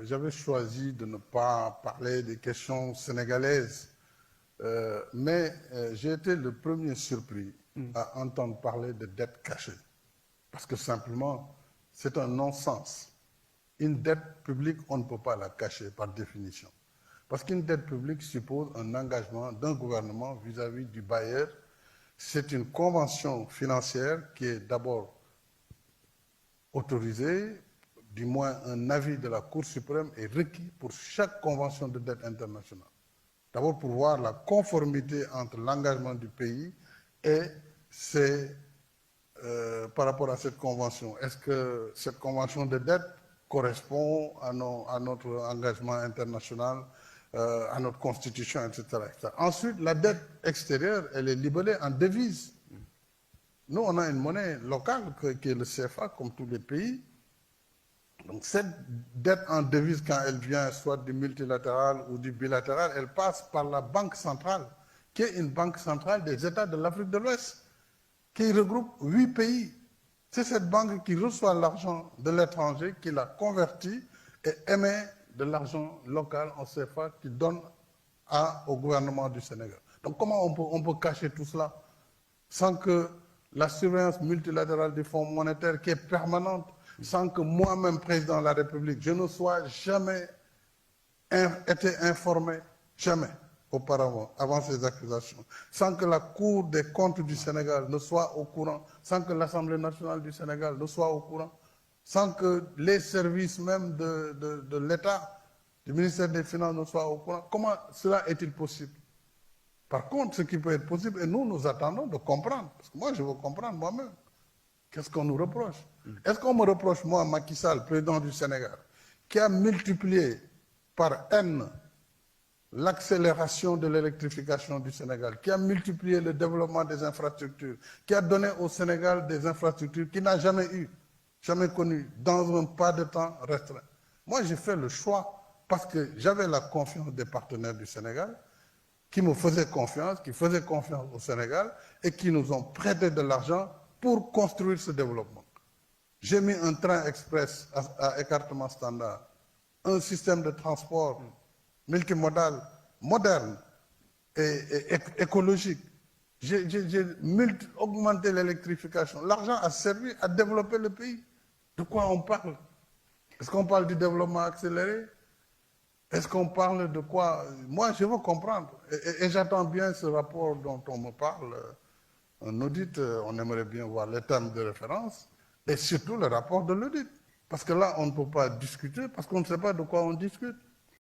j'avais choisi de ne pas parler des questions sénégalaises, mais j'ai été le premier surpris à entendre parler de dette cachée. Parce que simplement, c'est un non-sens. Une dette publique, on ne peut pas la cacher par définition. Parce qu'une dette publique suppose un engagement d'un gouvernement vis-à-vis du bailleur. C'est une convention financière qui est d'abord autorisée, du moins un avis de la Cour suprême est requis pour chaque convention de dette internationale. D'abord pour voir la conformité entre l'engagement du pays et par rapport à cette convention. Est-ce que cette convention de dette correspond à notre engagement international, à notre constitution, etc., etc. Ensuite, la dette extérieure, elle est libellée en devises. Nous, on a une monnaie locale qui est le CFA, comme tous les pays. Donc cette dette en devise, quand elle vient soit du multilatéral ou du bilatéral, elle passe par la Banque centrale, qui est une banque centrale des États de l'Afrique de l'Ouest, qui regroupe 8 pays. C'est cette banque qui reçoit l'argent de l'étranger, qui la convertit et émet de l'argent local en CFA qui donne au gouvernement du Sénégal. Donc comment on peut cacher tout cela sans que la surveillance multilatérale du Fonds monétaire qui est permanente, sans que moi-même, président de la République, je ne sois jamais été informé, jamais auparavant, avant ces accusations, sans que la Cour des comptes du Sénégal ne soit au courant, sans que l'Assemblée nationale du Sénégal ne soit au courant, sans que les services même de l'État, du ministère des Finances ne soient au courant. Comment cela est-il possible? Par contre, ce qui peut être possible, et nous attendons de comprendre, parce que moi je veux comprendre moi-même, qu'est-ce qu'on nous reproche? Est-ce qu'on me reproche, moi, Macky Sall, président du Sénégal, qui a multiplié par N l'accélération de l'électrification du Sénégal, qui a multiplié le développement des infrastructures, qui a donné au Sénégal des infrastructures qu'il n'a jamais eues, jamais connues, dans un pas de temps restreint? Moi, j'ai fait le choix, parce que j'avais la confiance des partenaires du Sénégal, qui me faisaient confiance, qui faisaient confiance au Sénégal, et qui nous ont prêté de l'argent pour construire ce développement. J'ai mis un train express à écartement standard, un système de transport multimodal, moderne et écologique. J'ai augmenté l'électrification. L'argent a servi à développer le pays. De quoi on parle? Est-ce qu'on parle du développement accéléré? Est-ce qu'on parle de quoi? Moi, je veux comprendre. Et j'attends bien ce rapport dont on me parle. Un audit, on aimerait bien voir les termes de référence et surtout le rapport de l'audit. Parce que là, on ne peut pas discuter parce qu'on ne sait pas de quoi on discute.